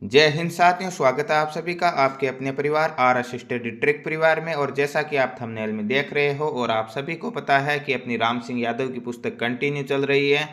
जय हिंद साथियों, स्वागत है आप सभी का आपके अपने परिवार आर असिस्टेड ट्रिक परिवार में। और जैसा कि आप थंबनेल में देख रहे हो और आप सभी को पता है कि अपनी राम सिंह यादव की पुस्तक कंटिन्यू चल रही है,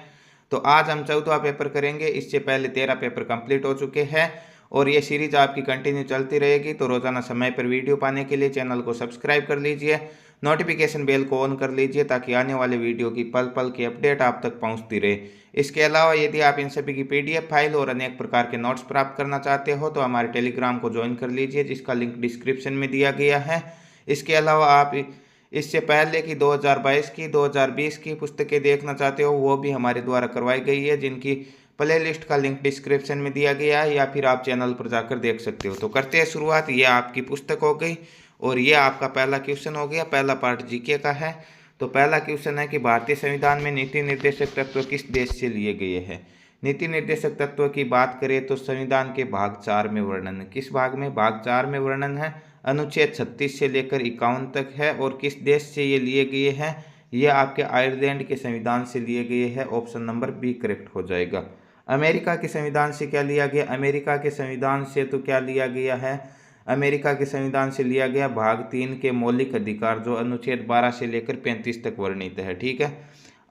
तो आज हम 14वां पेपर करेंगे। इससे पहले 13 पेपर कंप्लीट हो चुके हैं और ये सीरीज आपकी कंटिन्यू चलती रहेगी। तो रोजाना समय पर वीडियो पाने के लिए चैनल को सब्सक्राइब कर लीजिए, नोटिफिकेशन बेल को ऑन कर लीजिए ताकि आने वाले वीडियो की पल पल की अपडेट आप तक पहुंचती रहे। इसके अलावा यदि आप इन सभी की पीडीएफ फाइल और अनेक प्रकार के नोट्स प्राप्त करना चाहते हो तो हमारे टेलीग्राम को ज्वाइन कर लीजिए, जिसका लिंक डिस्क्रिप्शन में दिया गया है। इसके अलावा आप इससे पहले की 2022 की 2020 की पुस्तकें देखना चाहते हो वो भी हमारे द्वारा करवाई गई है, जिनकी प्ले लिस्ट का लिंक डिस्क्रिप्शन में दिया गया है, या फिर आप चैनल पर जाकर देख सकते हो। तो करते हैं शुरुआत। ये आपकी पुस्तक हो गई और ये आपका पहला क्वेश्चन हो गया। पहला पार्ट जीके का है। तो पहला क्वेश्चन है कि भारतीय संविधान में नीति निर्देशक तत्व किस देश से लिए गए हैं। नीति निर्देशक तत्व की बात करें तो संविधान के भाग 4 में वर्णन है। किस भाग में? भाग 4 में वर्णन है। अनुच्छेद 36 से लेकर 51 तक है। और किस देश से ये लिए गए हैं? ये आपके आयरलैंड के संविधान से लिए गए हैं। ऑप्शन नंबर बी करेक्ट हो जाएगा। अमेरिका के संविधान से क्या लिया गया? अमेरिका के संविधान से तो क्या लिया गया है? अमेरिका के संविधान से लिया गया भाग 3 के मौलिक अधिकार, जो अनुच्छेद 12 से लेकर 35 तक वर्णित है। ठीक है।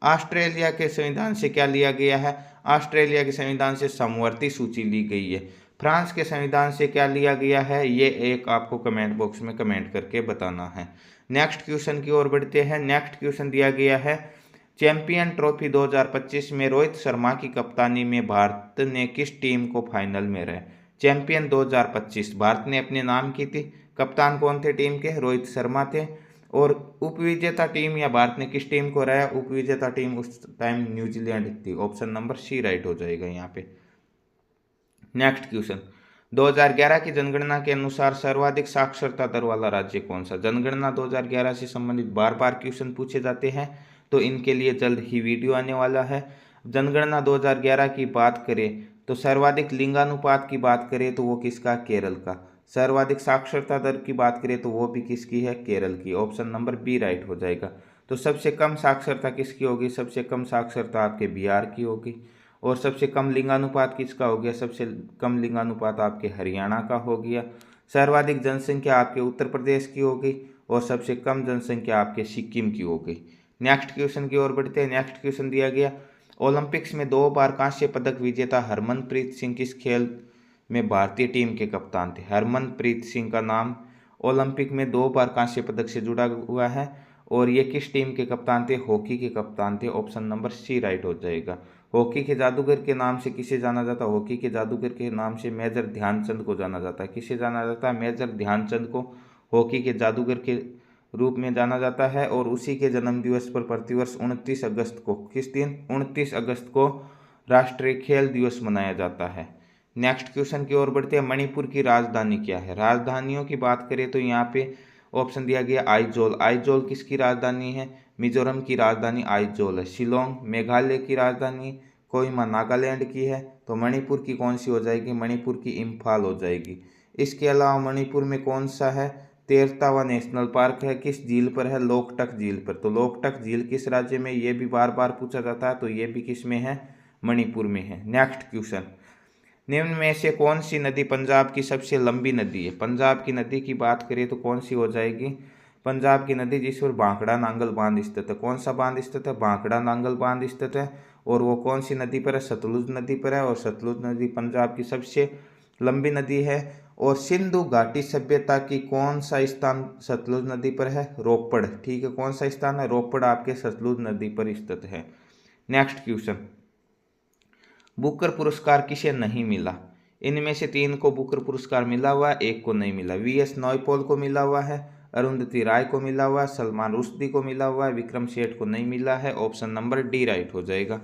ऑस्ट्रेलिया के संविधान से क्या लिया गया है? ऑस्ट्रेलिया के संविधान से समवर्ती सूची ली गई है। फ्रांस के संविधान से क्या लिया गया है? ये एक आपको कमेंट बॉक्स में कमेंट करके बताना है। नेक्स्ट क्वेश्चन की ओर बढ़ते हैं। नेक्स्ट क्वेश्चन दिया गया है, चैंपियन ट्रॉफी 2025 में रोहित शर्मा की कप्तानी में भारत ने किस टीम को फाइनल में रहे? चैंपियन 2025 भारत ने अपने नाम की थी। कप्तान कौन थे टीम के? रोहित शर्मा थे। और उपविजेता टीम या भारत ने किस टीम को हराया? उपविजेता टीम उस टाइम न्यूजीलैंड थी। ऑप्शन नंबर सी राइट हो जाएगा यहाँ पे। नेक्स्ट क्वेश्चन, 2011 की जनगणना के अनुसार सर्वाधिक साक्षरता दर वाला राज्य कौन सा? जनगणना 2011 से संबंधित बार बार क्वेश्चन पूछे जाते हैं, तो इनके लिए जल्द ही वीडियो आने वाला है। जनगणना 2011 की बात करें तो सर्वाधिक लिंगानुपात की बात करें तो वो किसका? केरल का। सर्वाधिक साक्षरता दर की बात करें तो वो भी किसकी है? केरल की। ऑप्शन नंबर बी राइट हो जाएगा। तो सबसे कम साक्षरता किसकी होगी? सबसे कम साक्षरता आपके बिहार की होगी। और सबसे कम लिंगानुपात किसका हो गया? सबसे कम लिंगानुपात आपके हरियाणा का हो गया। सर्वाधिक जनसंख्या आपके उत्तर प्रदेश की हो गई और सबसे कम जनसंख्या आपके सिक्किम की हो गई। नेक्स्ट क्वेश्चन की ओर बढ़ते हैं। नेक्स्ट क्वेश्चन दिया गया, ओलंपिक्स में 2 बार कांस्य पदक विजेता हरमनप्रीत सिंह किस खेल में भारतीय टीम के कप्तान थे? हरमनप्रीत सिंह का नाम ओलंपिक में 2 बार कांस्य पदक से जुड़ा हुआ है और ये किस टीम के कप्तान थे? हॉकी के कप्तान थे। ऑप्शन नंबर सी राइट हो जाएगा। हॉकी के जादूगर के नाम से किसे जाना जाता है? हॉकी के जादूगर के नाम से मेजर ध्यानचंद को जाना जाता है। किसे जाना जाता है? मेजर ध्यानचंद को हॉकी के जादूगर के रूप में जाना जाता है। और उसी के जन्म दिवस पर प्रतिवर्ष 29 अगस्त को, किस दिन? 29 अगस्त को राष्ट्रीय खेल दिवस मनाया जाता है। नेक्स्ट क्वेश्चन की ओर बढ़ते हैं। मणिपुर की राजधानी क्या है? राजधानियों की बात करें तो यहाँ पे ऑप्शन दिया गया आइजोल। आइजोल किसकी राजधानी है? मिजोरम की राजधानी आइजोल है। शिलोंग मेघालय की राजधानी, कोहिमा नागालैंड की है। तो मणिपुर की कौन सी हो जाएगी? मणिपुर की इम्फाल हो जाएगी। इसके अलावा मणिपुर में कौन सा है? तेरतावा नेशनल पार्क है। किस झील पर है? लोकटक झील पर। तो लोकटक झील किस राज्य में? ये भी बार बार पूछा जाता है, तो ये भी किस में है? मणिपुर में है। नेक्स्ट क्वेश्चन, निम्न में से कौन सी नदी पंजाब की सबसे लंबी नदी है? पंजाब की नदी की बात करें तो कौन सी हो जाएगी? पंजाब की नदी जिस पर भांखड़ा नांगल बांध स्थित है। कौन सा बांध स्थित है? भांखड़ा नांगल बांध स्थित है। और वो कौन सी नदी पर है? सतलुज नदी पर है। और सतलुज नदी पंजाब की सबसे लंबी नदी है। और सिंधु घाटी सभ्यता की कौन सा स्थान सतलुज नदी पर है? रोपड़। ठीक है, कौन सा स्थान है? रोपड़ आपके सतलुज नदी पर स्थित है। नेक्स्ट क्वेश्चन, बुकर पुरस्कार किसे नहीं मिला? इनमें से 3 को बुकर पुरस्कार मिला हुआ है, 1 को नहीं मिला। वीएस नॉयपॉल को मिला हुआ है, अरुंधति राय को मिला हुआ है, सलमान रुश्दी को मिला हुआ है, विक्रम सेठ को नहीं मिला है। ऑप्शन नंबर डी राइट हो जाएगा।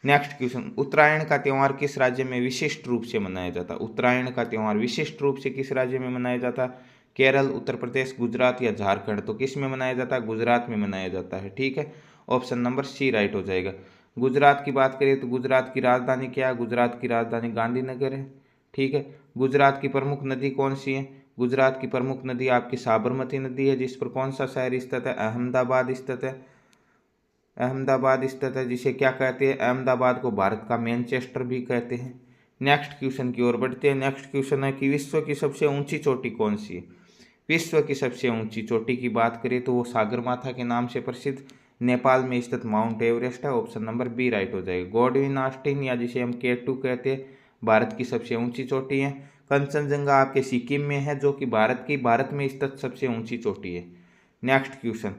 नेक्स्ट क्वेश्चन, उत्तरायण का त्यौहार किस राज्य में विशिष्ट रूप से मनाया जाता है? उत्तरायण का त्यौहार विशिष्ट रूप से किस राज्य में मनाया जाता है? केरल, उत्तर प्रदेश, गुजरात या झारखंड? तो किस में मनाया जाता है? गुजरात में मनाया जाता है। ठीक है, ऑप्शन नंबर सी राइट हो जाएगा। गुजरात की बात करें तो गुजरात की राजधानी क्या है? गुजरात की राजधानी गांधीनगर है। ठीक है, गुजरात की प्रमुख नदी कौन सी है? गुजरात की प्रमुख नदी आपकी साबरमती नदी है, जिस पर कौन सा शहर स्थित है? अहमदाबाद स्थित है। अहमदाबाद स्थित है, जिसे क्या कहते हैं? अहमदाबाद को भारत का मैनचेस्टर भी कहते हैं। नेक्स्ट क्वेश्चन की ओर बढ़ते हैं। नेक्स्ट क्वेश्चन है कि विश्व की सबसे ऊंची चोटी कौन सी है। विश्व की सबसे ऊंची चोटी की बात करें तो वो सागरमाथा के नाम से प्रसिद्ध नेपाल में स्थित माउंट एवरेस्ट है। ऑप्शन नंबर बी राइट हो जाएगा। गॉडविन आस्टीन या जिसे हम K2 कहते हैं, भारत की सबसे ऊंची चोटी है। कंचनजंगा आपके सिक्किम में है, जो कि भारत में स्थित सबसे ऊंची चोटी है। नेक्स्ट क्वेश्चन,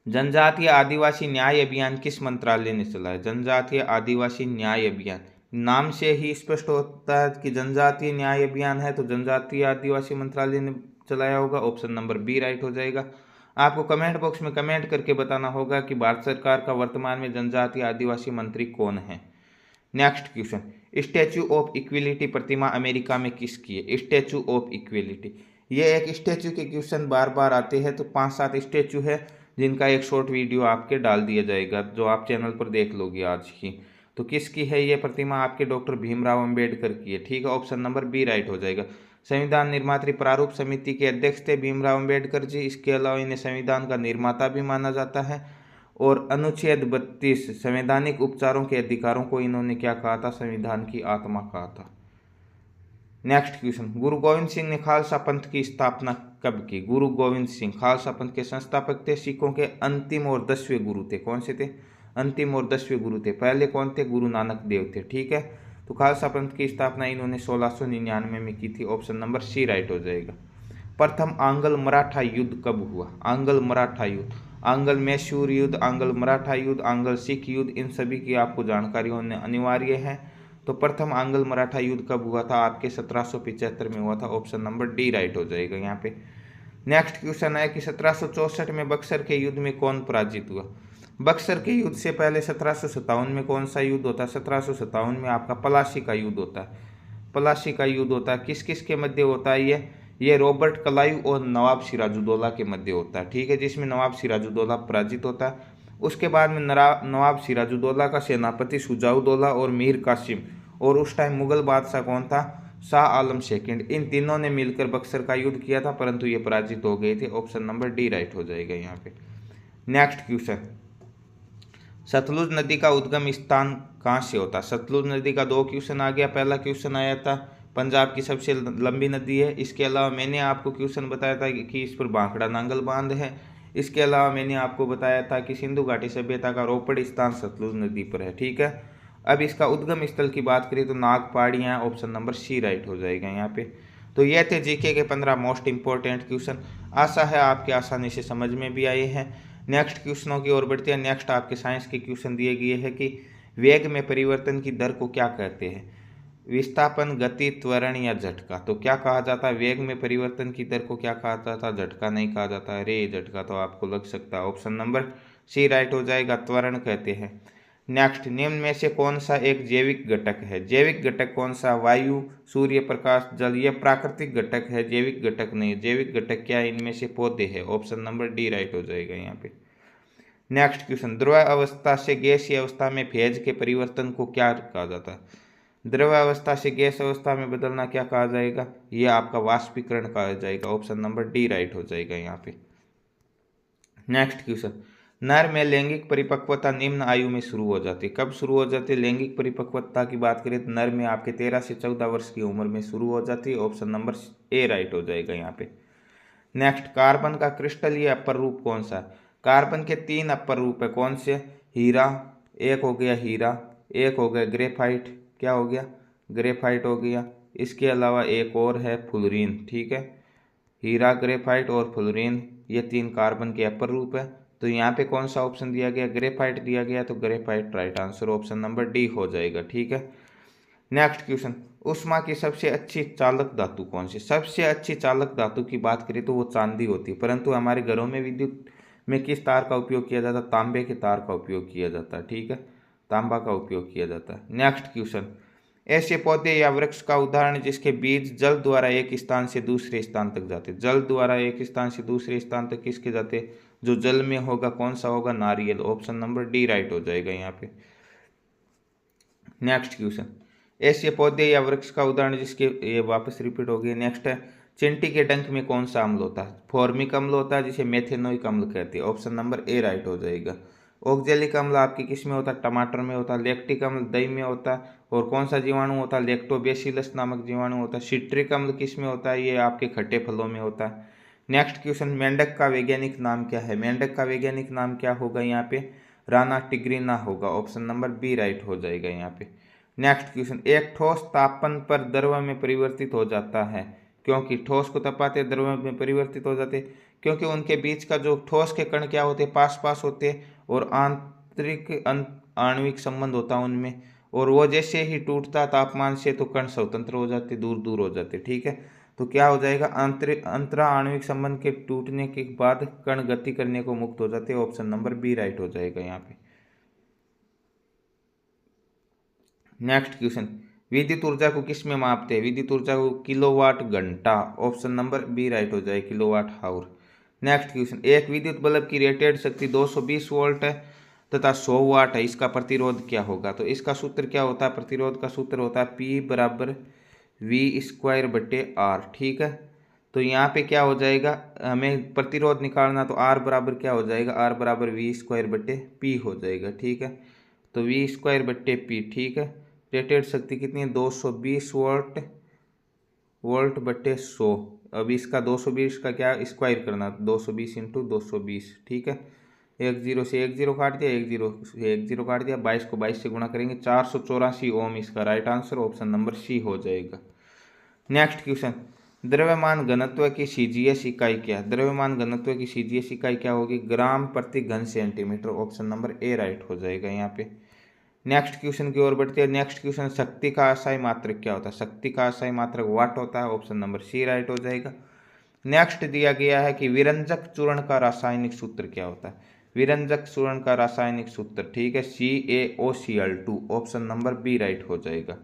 जनजातीय आदिवासी न्याय अभियान किस मंत्रालय ने चलाया। जनजातीय आदिवासी न्याय अभियान, नाम से ही स्पष्ट होता है कि जनजातीय न्याय अभियान है, तो जनजातीय आदिवासी मंत्रालय ने चलाया होगा। ऑप्शन नंबर बी राइट हो जाएगा। आपको कमेंट बॉक्स में कमेंट करके बताना होगा कि भारत सरकार का वर्तमान में जनजातीय आदिवासी मंत्री कौन है। Next question, statue of equality Pratima America में किसकी है। स्टैचू ऑफ इक्विलिटी, ये एक स्टैचू के क्वेश्चन बार बार आते हैं, तो 5-7 स्टैचू है जिनका एक शॉर्ट वीडियो आपके डाल दिया जाएगा, जो आप चैनल पर देख लोगे आज ही। तो किसकी है ये प्रतिमा, आपके डॉक्टर भीमराव अंबेडकर की है। ठीक है, ऑप्शन नंबर बी राइट हो जाएगा। संविधान निर्मात्री प्रारूप समिति के अध्यक्ष थे भीमराव अंबेडकर जी। इसके अलावा इन्हें संविधान का निर्माता भी माना जाता है। और अनुच्छेद 32 संवैधानिक उपचारों के अधिकारों को इन्होंने क्या कहा था, संविधान की आत्मा कहा था। नेक्स्ट क्वेश्चन, गुरु गोविंद सिंह ने खालसा पंथ की स्थापना कब की। गुरु गोविंद सिंह खालसा पंथ के संस्थापक थे, सिखों के अंतिम और 10वें गुरु थे। कौन से थे, अंतिम और 10वें गुरु थे। पहले कौन थे, गुरु नानक देव थे। ठीक है, तो खालसा पंथ की स्थापना इन्होंने 1699 में की थी। ऑप्शन नंबर सी राइट हो जाएगा। प्रथम आंग्ल मराठा युद्ध कब हुआ। आंग्ल मराठा युद्ध, आंग्ल मैसूर युद्ध, आंग्ल मराठा युद्ध, आंग्ल सिख युद्ध, इन सभी की आपको जानकारी होने अनिवार्य है। तो प्रथम आंग्ल मराठा युद्ध कब हुआ था, आपके 1775 में हुआ था। ऑप्शन नंबर डी राइट हो जाएगा यहाँ पे। नेक्स्ट क्वेश्चन है कि 1764 में बक्सर के युद्ध में कौन पराजित हुआ। बक्सर के युद्ध से पहले 1757 में कौन सा युद्ध होता है। 1757 में आपका पलासी का युद्ध होता है। पलासी का युद्ध होता है, किस किस के मध्य होता है ये रॉबर्ट क्लाइव और नवाब सिराजुद्दौला के मध्य होता है। ठीक है, जिसमें नवाब सिराजुद्दौला पराजित होता है। उसके बाद में नवाब सिराजुद्दौला का सेनापति शुजाउद्दौला और मीर कासिम, और उस टाइम मुगल बादशाह कौन था, शाह आलम सेकंड, इन तीनों ने मिलकर बक्सर का युद्ध किया था, परंतु ये पराजित हो गए थे। ऑप्शन नंबर डी राइट हो जाएगा यहाँ पे। नेक्स्ट क्वेश्चन, सतलुज नदी का उद्गम स्थान कहाँ से होता है। सतलुज नदी का 2 क्वेश्चन आ गया। पहला क्वेश्चन आया था पंजाब की सबसे लंबी नदी है। इसके अलावा मैंने आपको क्वेश्चन बताया था कि इस पर भांखड़ा नांगल बांध है। इसके अलावा मैंने आपको बताया था कि सिंधु घाटी सभ्यता का रोपड़ स्थान सतलुज नदी पर है। ठीक है, अब इसका उद्गम स्थल की बात करें तो नाग पहाड़ियाँ, ऑप्शन नंबर सी राइट हो जाएगा यहाँ पे। तो ये थे जीके के 15 मोस्ट इंपॉर्टेंट क्वेश्चन। आशा है आपके आसानी से समझ में भी आए हैं। नेक्स्ट क्वेश्चनों की ओर बढ़ते हैं। नेक्स्ट आपके साइंस के क्वेश्चन दिए गए हैं कि वेग में परिवर्तन की दर को क्या कहते हैं। विस्थापन, गति, त्वरण या झटका। तो क्या कहा जाता है, वेग में परिवर्तन की दर को क्या कहा जाता है, झटका नहीं कहा जाता है। रे झटका तो आपको लग सकता है। ऑप्शन नंबर सी राइट हो जाएगा, त्वरण कहते हैं। नेक्स्ट, निम्न में से कौन सा एक जैविक घटक है। जैविक घटक कौन सा, वायु, सूर्य प्रकाश, जल। ये प्राकृतिक घटक है, जैविक घटक नहीं है। जैविक घटक क्या है, इनमें से पौधे हैं। ऑप्शन नंबर डी राइट हो जाएगा यहाँ पे। नेक्स्ट क्वेश्चन, द्रव अवस्था से गैसीय अवस्था में फेज के परिवर्तन को क्या कहा जाता है। द्रव अवस्था से गैस अवस्था में बदलना क्या कहा जाएगा, ये आपका वाष्पीकरण कहा जाएगा। ऑप्शन नंबर डी राइट हो जाएगा यहाँ पे। नेक्स्ट क्वेश्चन, नर में लैंगिक परिपक्वता निम्न आयु में शुरू हो जाती है। कब शुरू हो जाती है लैंगिक परिपक्वता की बात करें तो नर में आपके 13 से 14 वर्ष की उम्र में शुरू हो जाती है। ऑप्शन नंबर ए राइट हो जाएगा यहाँ पे। नेक्स्ट, कार्बन का क्रिस्टलीय अपर रूप कौन सा है। कार्बन के 3 अपर रूप है, कौन से, हीरा, एक हो गया हीरा, एक हो गया ग्रेफाइट, क्या हो गया, ग्रेफाइट हो गया। इसके अलावा एक और है फ्लोरीन। ठीक है, हीरा, ग्रेफाइट और फ्लोरीन, ये 3 कार्बन के अपर रूप है। तो यहाँ पे कौन सा ऑप्शन दिया गया, ग्रेफाइट दिया गया, तो graphite right answer, option number D हो जाएगा। ठीक है, नेक्स्ट क्वेश्चन, ऊष्मा की सबसे अच्छी चालक धातु कौन सी। सबसे अच्छी चालक धातु की बात करें तो वो चांदी होती है, परंतु हमारे घरों में विद्युत में किस तार का उपयोग किया जाता है, तांबे के तार का उपयोग किया जाता है। ठीक है, तांबा का उपयोग किया जाता है। नेक्स्ट क्वेश्चन, ऐसे पौधे या वृक्ष का उदाहरण जिसके बीज जल द्वारा एक स्थान से दूसरे स्थान तक जाते। जल द्वारा एक स्थान से दूसरे स्थान तक किसके जाते, जो जल में होगा, कौन सा होगा, नारियल। ऑप्शन नंबर डी राइट हो जाएगा यहाँ पे। नेक्स्ट क्वेश्चन, ऐसे पौधे या वृक्ष का उदाहरण जिसके, ये वापस रिपीट हो गई। नेक्स्ट है, चिंटी के डंक में कौन सा अम्ल होता है, फॉर्मिक अम्ल होता है, जिसे मेथेनोइक अम्ल कहते हैं। ऑप्शन नंबर ए राइट हो जाएगा। ऑक्जेलिक अम्ल आपकी किस में होता है, टमाटर में होता है। लैक्टिक अम्ल दही में होता है, और कौन सा जीवाणु होता है, लैक्टोबैसिलस नामक जीवाणु होता है। सिट्रिक अम्ल किस में होता है, ये आपके खट्टे फलों में होता है। नेक्स्ट क्वेश्चन, मेंढक का वैज्ञानिक नाम क्या है। मेंढक का वैज्ञानिक नाम क्या होगा यहाँ पे, राना टिग्रिना होगा। ऑप्शन नंबर बी राइट हो जाएगा यहाँ पे। नेक्स्ट क्वेश्चन, एक ठोस तापन पर द्रव में परिवर्तित हो जाता है, क्योंकि ठोस को तपाते द्रव में परिवर्तित हो जाते, क्योंकि उनके बीच का जो ठोस के कण क्या होते, पास पास होते और आंतरिक आणविक संबंध होता है उनमें, और वो जैसे ही टूटता तापमान से तो कण स्वतंत्र हो जाते, दूर दूर हो जाते। ठीक है, तो क्या हो जाएगा, अंतरा आणविक संबंध के टूटने के बाद कण गति करने को मुक्त हो जाते। ऑप्शन नंबर बी राइट हो जाएगा यहाँ पे। नेक्स्ट क्वेश्चन, विद्युत ऊर्जा को किस में मापते हैं। विद्युत ऊर्जा को किलोवाट घंटा। ऑप्शन नंबर बी राइट हो जाए, किलोवाट हाउर। नेक्स्ट क्वेश्चन, एक विद्युत बल्ब की रेटेड शक्ति 220 वोल्ट है तथा 100 वाट है, इसका प्रतिरोध क्या होगा। तो इसका सूत्र क्या होता है, प्रतिरोध का सूत्र होता है P बराबर V² बटे R। ठीक है, तो यहाँ पे क्या हो जाएगा, हमें प्रतिरोध निकालना, तो R बराबर क्या हो जाएगा, R बराबर V² बटे P हो जाएगा। ठीक है, तो V² बटे P। ठीक है, रेटेड शक्ति कितनी है, 220 वोल्ट बटे 100। अब इसका 220 का क्या स्क्वायर करना, 220 इंटू 220। ठीक है, एक जीरो से एक जीरो काट दिया, एक जीरो से एक जीरो काट दिया, 22 को 22 से गुणा करेंगे, 484 ओम इसका right answer. Option number C हो जाएगा। नेक्स्ट क्वेश्चन, द्रव्यमान घनत्व की सीजीएस इकाई क्या है। द्रव्यमान घनत्व की सीजीएस इकाई क्या होगी, ग्राम प्रति घन centimetre. Option number A right हो जाएगा यहाँ पे। नेक्स्ट क्वेश्चन की ओर बढ़ते हैं। नेक्स्ट क्वेश्चन, शक्ति का असाई मात्रक क्या होता है। शक्ति का असाई मात्रक वाट होता है। ऑप्शन नंबर सी राइट हो जाएगा। नेक्स्ट दिया गया है कि विरंजक चूर्ण का रासायनिक सूत्र क्या होता है। विरंजक चूर्ण का रासायनिक सूत्र, ठीक है, CaOCl2। Option number B right हो जाएगा।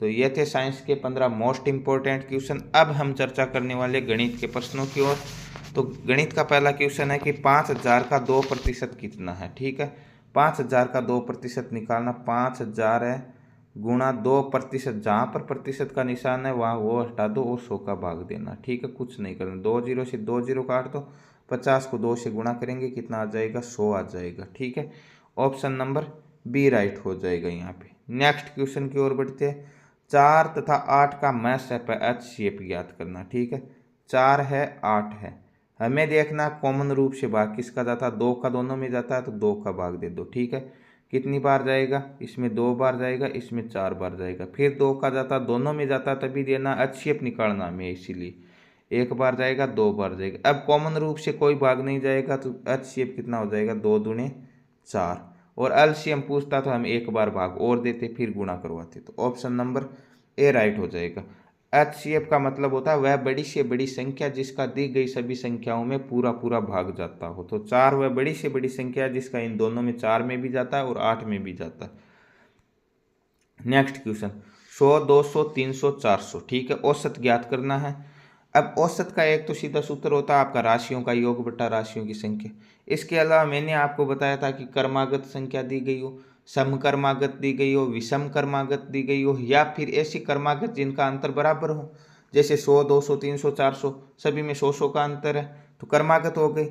तो ये थे साइंस के 15 मोस्ट इंपॉर्टेंट क्वेश्चन। अब हम चर्चा करने वाले गणित के प्रश्नों की ओर। तो गणित का पहला क्वेश्चन है कि 5000 का 2% कितना है। ठीक है, 5000 का 2% निकालना, 5000 है गुणा 2%, जहाँ पर प्रतिशत का निशान है वहाँ वो हटा दो और 100 का भाग देना। ठीक है, कुछ नहीं करना, 2 जीरो से 2 जीरो काट दो, 50 को 2 से गुणा करेंगे, कितना आ जाएगा, 100 आ जाएगा। ठीक है, ऑप्शन नंबर बी राइट हो जाएगा यहाँ पे। नेक्स्ट क्वेश्चन की ओर बढ़ते हैं। 4 तथा 8 का मैश है HCF ज्ञात करना। ठीक है, 4 है 8 है, हमें देखना कॉमन रूप से भाग किसका जाता है, 2 का दोनों में जाता है तो 2 का भाग दे दो। ठीक है, कितनी बार जाएगा, इसमें 2 बार जाएगा, इसमें 4 बार जाएगा, फिर 2 का जाता दोनों में जाता तभी देना, HCF निकालना हमें, इसीलिए 1 बार जाएगा, 2 बार जाएगा। अब कॉमन रूप से कोई भाग नहीं जाएगा तो HCF कितना हो जाएगा, 2 दूने 4, और LCM पूछता तो हम 1 बार भाग और देते फिर गुणा करवाते। तो ऑप्शन नंबर ए राइट हो जाएगा। HCF का मतलब होता है वह बड़ी से बड़ी संख्या जिसका दी गई सभी संख्याओं में पूरा पूरा भाग जाता हो। तो 4 वह बड़ी से बड़ी संख्या है जिसका इन दोनों में 4 में भी जाता है और 8 में भी जाता है। Next question, 100, 200, 300, 400। ठीक है, औसत ज्ञात करना है। अब औसत का एक तो सीधा सूत्र होता है आपका राशियों का योग बटा राशियों की संख्या। इसके अलावा मैंने आपको बताया था कि क्रमागत संख्या दी गई हो, समक्रमागत दी गई हो, विषम क्रमागत दी गई हो, या फिर ऐसी क्रमागत जिनका अंतर बराबर हो, जैसे 100, 200, 300, 400 सभी में 100 का अंतर है तो क्रमागत हो गई।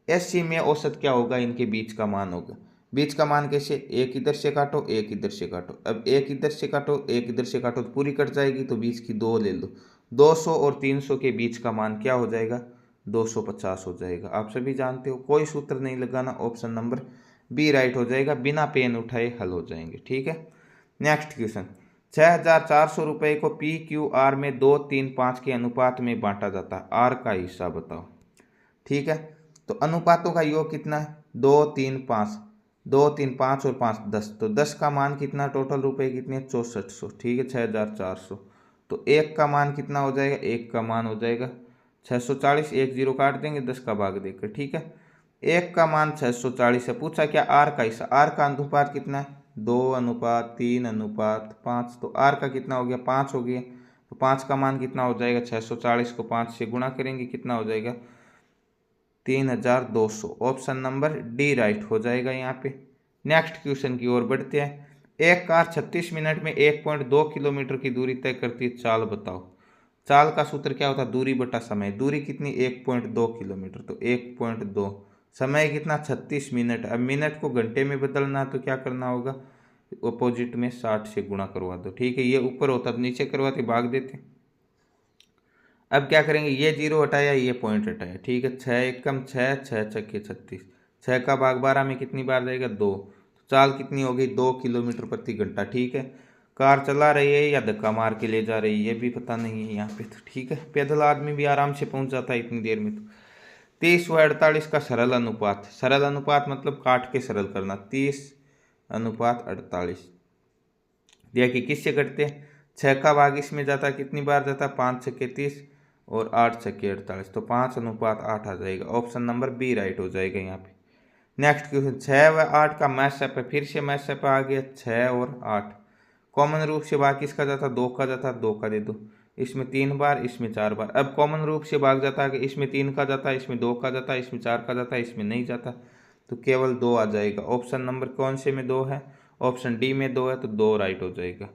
ऐसी में औसत क्या होगा, इनके बीच का मान होगा। बीच का मान कैसे, एक इधर से काटो एक इधर से काटो, अब एक इधर से काटो एक इधर से काटो तो पूरी कट जाएगी, तो बीच की 2 ले लो, 200 और 300 के बीच का मान क्या हो जाएगा, 250 हो जाएगा। आप सभी जानते हो, कोई सूत्र नहीं लगाना, ऑप्शन नंबर बी राइट हो जाएगा, बिना पेन उठाए हल हो जाएंगे। ठीक है, नेक्स्ट क्वेश्चन, 6400 रुपये को PQR में 2, 3, 5 के अनुपात में बांटा जाता है, आर का हिस्सा बताओ। ठीक है, तो अनुपातों का योग कितना है, 2, 3, 5, 2, 3, 5 और 5 10, तो 10 का मान कितना, टोटल रुपए कितने, 6400। ठीक है, 6400, तो 1 का मान कितना हो जाएगा, 1 का मान हो जाएगा 640, 1 जीरो काट देंगे 10 का भाग देकर। ठीक है, 1 का मान 640 है। पूछा क्या, आर का हिस्सा, आर का अनुपात कितना है, 2:3:5, तो आर का कितना हो गया, 5 हो गया, तो 5 का मान कितना हो जाएगा, 640 को 5 से गुणा करेंगे, कितना हो जाएगा, 3200। ऑप्शन नंबर डी राइट हो जाएगा यहाँ पे। नेक्स्ट क्वेश्चन की ओर बढ़ते हैं। एक कार 36 मिनट में 1.2 किलोमीटर की दूरी तय करती है, चाल बताओ। चाल का सूत्र क्या होता है, दूरी बटा समय। दूरी कितनी, 1.2 किलोमीटर, तो 1.2, समय कितना, 36 मिनट। अब मिनट को घंटे में बदलना तो क्या करना होगा, अपोजिट में 60 से गुणा करवा दो। ठीक है, ये ऊपर होता तो नीचे करवाते, भाग देते। अब क्या करेंगे, ये 0 हटाया, ये पॉइंट हटाया। ठीक है, 6 एकम 6, 6 छक्के 36, 6 का भाग 12 में कितनी बार जाएगा, 2। चाल कितनी हो गई, 2 किलोमीटर प्रति घंटा। ठीक है, कार चला रही है या धक्का मार के ले जा रही है ये भी पता नहीं है यहाँ पे। तो ठीक है, पैदल आदमी भी आराम से पहुंच जाता है इतनी देर में। तो 30 व 48 का सरल अनुपात, सरल अनुपात मतलब काट के सरल करना, 30:48। देखिए किससे कटते हैं, 6 का भाग इसमें जाता है, कितनी बार जाता है, 5 छक्के 30 और 8 छक्के 48, तो 5:8 आ जाएगा। ऑप्शन नंबर बी राइट हो जाएगा यहाँ पे। नेक्स्ट क्वेश्चन, 6 व 8 का मैशअप है, फिर से मैशअप आ गया, 6 और 8 कॉमन रूप से भाग किसका जाता, 2 का जाता, 2 का दे दो, इसमें 3 बार, इसमें 4 बार। अब कॉमन रूप से भाग जाता है कि इसमें 3 का जाता है, इसमें 2 का जाता है, इसमें 4 का जाता है, इसमें नहीं जाता, तो केवल 2 आ जाएगा। ऑप्शन नंबर कौन से में 2 है, ऑप्शन डी में 2 है, तो 2 राइट हो जाएगा।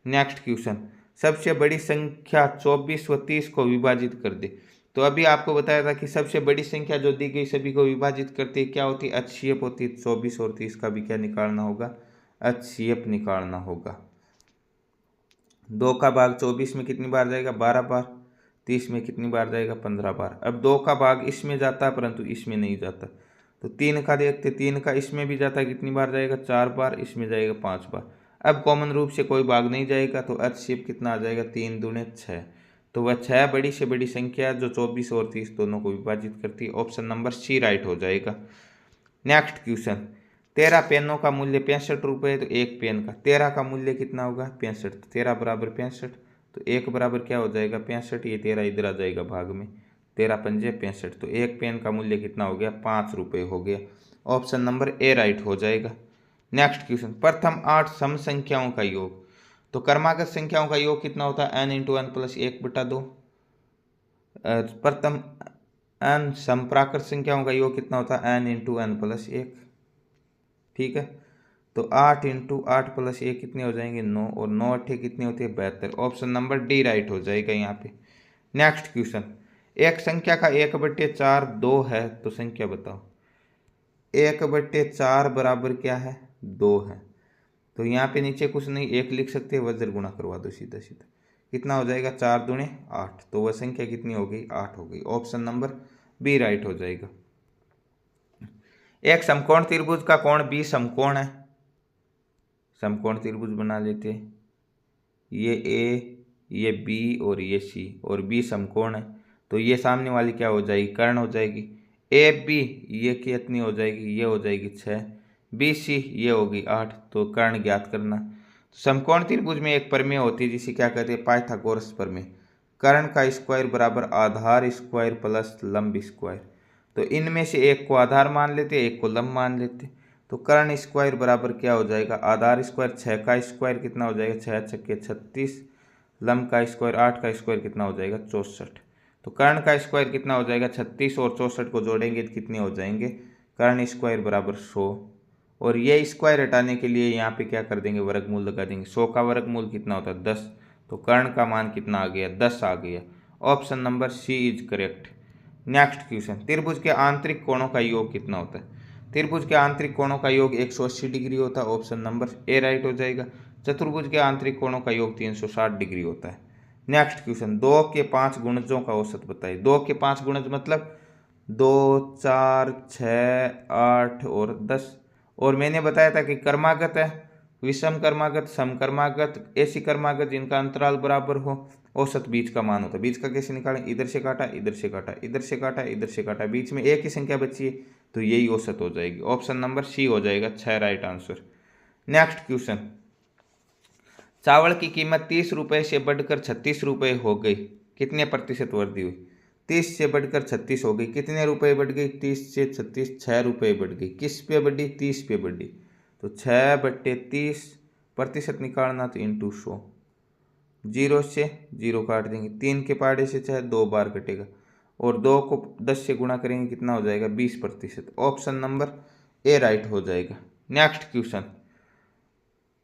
नेक्स्ट क्वेश्चन, सबसे बड़ी संख्या 24 व 30 को विभाजित कर दे। तो अभी आपको बताया था कि सबसे बड़ी संख्या जो दी गई सभी को विभाजित करती है, क्या होती है, HCF होती है। 24 और 30 का भी क्या निकालना होगा, HCF निकालना होगा। 2 का भाग 24 में कितनी बार जाएगा, 12 बार, 30 में कितनी बार जाएगा, 15 बार। अब 2 का भाग इसमें जाता है परंतु इसमें नहीं जाता, तो 3 का देखते, 3 का इसमें भी जाता है, कितनी बार जाएगा, 4 बार, इसमें जाएगा 5 बार। अब कॉमन रूप से कोई भाग नहीं जाएगा, तो HCF कितना आ जाएगा, 3 दूने 6। तो वह 6 बड़ी से बड़ी संख्या जो 24 और 30 दोनों को विभाजित करती है। ऑप्शन नंबर सी राइट हो जाएगा। नेक्स्ट क्वेश्चन, 13 पेनों का मूल्य 65 रुपये, तो एक पेन का 13 का मूल्य कितना होगा, 65, तो 13 बराबर 65, तो एक बराबर क्या हो जाएगा, 65, ये 13 इधर आ जाएगा भाग में, 13 पंजे 65, तो एक पेन का मूल्य कितना हो गया, 5 रुपये हो गया। ऑप्शन नंबर ए राइट हो जाएगा। नेक्स्ट क्वेश्चन, प्रथम 8 सम संख्याओं का योग, तो क्रमागत संख्याओं का योग कितना होता है, n × n + 1/2। प्रथम n समप्राकृत संख्याओं का योग कितना होता है, n × n + 1। ठीक है, तो 8 × 8 + 1 कितने हो जाएंगे, 9, और 9 8 कितनी होती है, 72। ऑप्शन नंबर डी राइट हो जाएगा यहाँ पे। नेक्स्ट क्वेश्चन, एक संख्या का 1/4 2 है, तो संख्या बताओ। 1/4 बराबर क्या है, 2 है, तो यहाँ पे नीचे कुछ नहीं, 1 लिख सकते हैं, वज्र गुणा करवा दो सीधा सीधा, कितना हो जाएगा, 4 दूने 8, तो वह संख्या कितनी हो गई, 8 हो गई। ऑप्शन नंबर बी राइट हो जाएगा। एक समकोण त्रिभुज का कोण बी समकोण है, समकोण त्रिभुज बना लेते हैं, ये ए, ये बी और ये सी, और बी समकोण है, तो ये सामने वाली क्या हो जाएगी, कर्ण हो जाएगी। ए बी ये कितनी हो जाएगी, ये हो जाएगी 6, बी सी ये होगी 8, तो कर्ण ज्ञात करना। समकोण त्रिभुज में एक प्रमेय होती है जिसे क्या कहते हैं, पाइथागोरस प्रमेय। कर्ण का स्क्वायर बराबर आधार स्क्वायर प्लस लंब स्क्वायर, तो इनमें से एक को आधार मान लेते, एक को लंब मान लेते, तो कर्ण स्क्वायर बराबर क्या हो जाएगा, आधार स्क्वायर 6 का स्क्वायर कितना हो जाएगा, 6 छक्के 36, लंब का स्क्वायर 8 का स्क्वायर कितना हो जाएगा, 64। तो कर्ण का स्क्वायर कितना हो जाएगा, 36 और 64 को जोड़ेंगे तो कितने हो जाएंगे, कर्ण स्क्वायर बराबर 100, और ये स्क्वायर हटाने के लिए यहाँ पे क्या कर देंगे, वर्गमूल लगा देंगे। 100 का वर्गमूल कितना होता है, 10, तो कर्ण का मान कितना आ गया, 10 आ गया। Option number C is correct. Next question, त्रिभुज के आंतरिक कोणों का योग कितना होता है। त्रिभुज के आंतरिक कोणों का योग 180 डिग्री होता है, ऑप्शन नंबर ए राइट हो जाएगा। चतुर्भुज के आंतरिक कोणों का योग 360 डिग्री होता है। नेक्स्ट क्वेश्चन, 2 के 5 गुणजों का औसत बताइए। 2 के 5 गुणज मतलब 2 4 6 8 और 10, और मैंने बताया था कि क्रमागत है, विषम क्रमागत, समक्रमागत, ऐसी क्रमागत जिनका अंतराल बराबर हो, औसत बीच का मान होता है। बीच का कैसे निकालें, इधर से काटा, इधर से काटा, इधर से काटा, इधर से काटा, बीच में एक ही संख्या बची है, तो यही औसत हो जाएगी। ऑप्शन नंबर सी हो जाएगा 6 राइट आंसर। नेक्स्ट क्वेश्चन, चावल की कीमत 30 रुपये से बढ़कर 36 रुपये हो गई, कितने प्रतिशत वृद्धि हुई। 30 से बढ़कर 36 हो गई, कितने रुपए बढ़ गई, 30 से 36 6 रुपये बढ़ गई। किस पे बढ़ी, 30 पे बढ़ी, तो 6/30 प्रतिशत निकालना, तो इंटू 100, 0 से 0 काट देंगे, 3 के पाड़े से 6 2 बार कटेगा, और 2 को 10 से गुणा करेंगे, कितना हो जाएगा, 20%। ऑप्शन नंबर ए राइट हो जाएगा। नेक्स्ट क्वेश्चन,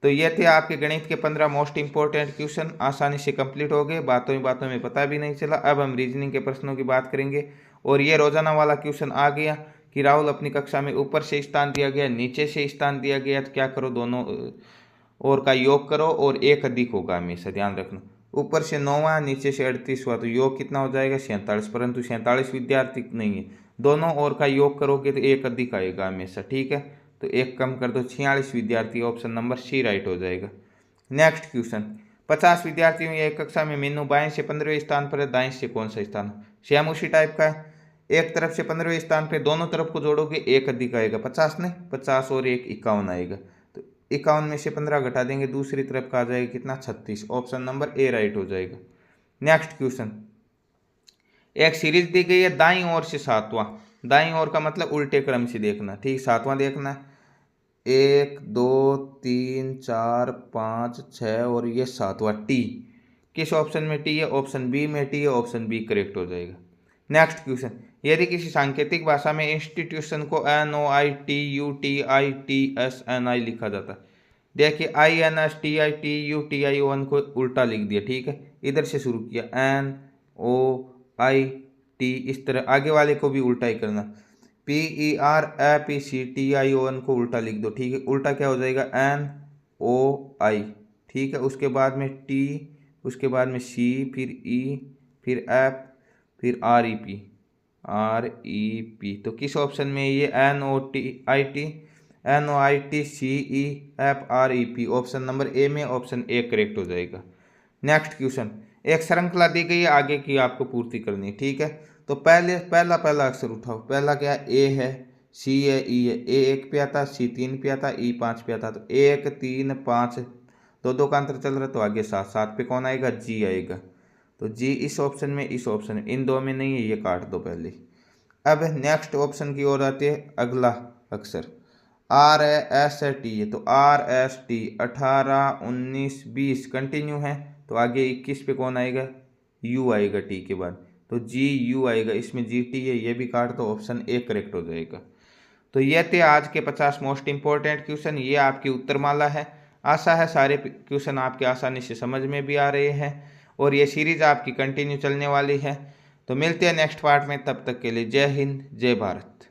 तो ये थे आपके गणित के 15 मोस्ट इंपॉर्टेंट क्वेश्चन, आसानी से कंप्लीट हो गए, बातों में पता भी नहीं चला। अब हम रीजनिंग के प्रश्नों की बात करेंगे, और ये रोजाना वाला क्वेश्चन आ गया कि राहुल अपनी कक्षा में ऊपर से स्थान दिया गया, नीचे से स्थान दिया गया, तो क्या करो, दोनों और का योग करो और एक अधिक होगा हमेशा, ध्यान रखना। ऊपर से 9वां नीचे से 38 हुआ तो योग कितना हो जाएगा 47, परंतु 47 विद्यार्थी नहीं है, दोनों और का योग करोगे तो एक अधिक आएगा हमेशा, ठीक है। तो एक कम कर दो, 46 विद्यार्थी, ऑप्शन नंबर सी राइट हो जाएगा। नेक्स्ट क्वेश्चन, 50 विद्यार्थियों एक कक्षा में मीनू बाएं से 15वें स्थान पर है, दाएं से कौन सा स्थान? सेम उसी टाइप का है। एक तरफ से 15वें स्थान पे दोनों तरफ को जोड़ोगे एक अधिक आएगा, 50 नहीं, 50 और एक 51 आएगा। तो 51 में से 15 घटा देंगे, दूसरी तरफ का आ जाएगा कितना 36, ऑप्शन नंबर ए राइट हो जाएगा। नेक्स्ट क्वेश्चन, एक सीरीज दी गई है दाईं ओर से 7वां, दाईं ओर का मतलब उल्टे क्रम से देखना, ठीक, 7वां देखना है, 1 2 3 4 5 6 और ये 7वां टी, किस ऑप्शन में टी है? ऑप्शन बी में टी है, ऑप्शन बी करेक्ट हो जाएगा। नेक्स्ट क्वेश्चन, यदि किसी सांकेतिक भाषा में इंस्टीट्यूशन को NOITUTITSNI लिखा जाता है, देखिए INSTITUTION को उल्टा लिख दिया, ठीक है, इधर से शुरू किया NOIT, इस तरह आगे वाले को भी उल्टा ही करना, PERAPCTION को उल्टा लिख दो, ठीक है, उल्टा क्या हो जाएगा NOI, ठीक है, उसके बाद में T, उसके बाद में C, फिर E, फिर F, फिर REP, तो किस ऑप्शन में ये NOITCEFREP, ऑप्शन नंबर ए में, ऑप्शन ए करेक्ट हो जाएगा। नेक्स्ट क्वेश्चन, एक श्रृंखला दी गई है, आगे की आपको पूर्ति करनी है, ठीक है। तो पहला अक्षर उठाओ, पहला क्या है? ए है, सी है, ई है, ए 1 पे आता, सी 3 पे आता, ई 5 पे आता, तो 1 3 5 दो का अंतर चल रहा है, तो आगे 7 पे कौन आएगा? जी आएगा। तो जी इस ऑप्शन में, इस ऑप्शन में, इन दो में नहीं है, ये काट दो पहले। अब नेक्स्ट ऑप्शन की ओर आते हैं, अगला अक्षर RST है, तो RST 18 19 20 कंटिन्यू है, तो आगे 21 पे कौन आएगा? यू आएगा टी के बाद, तो GU आएगा, इसमें GT है, ये भी काट दो, ऑप्शन ए करेक्ट हो जाएगा। तो ये थे आज के 50 मोस्ट इंपॉर्टेंट क्वेश्चन, ये आपकी उत्तरमाला है। आशा है सारे क्वेश्चन आपके आसानी से समझ में भी आ रहे हैं और ये सीरीज आपकी कंटिन्यू चलने वाली है। तो मिलते हैं नेक्स्ट पार्ट में, तब तक के लिए जय हिंद जय भारत।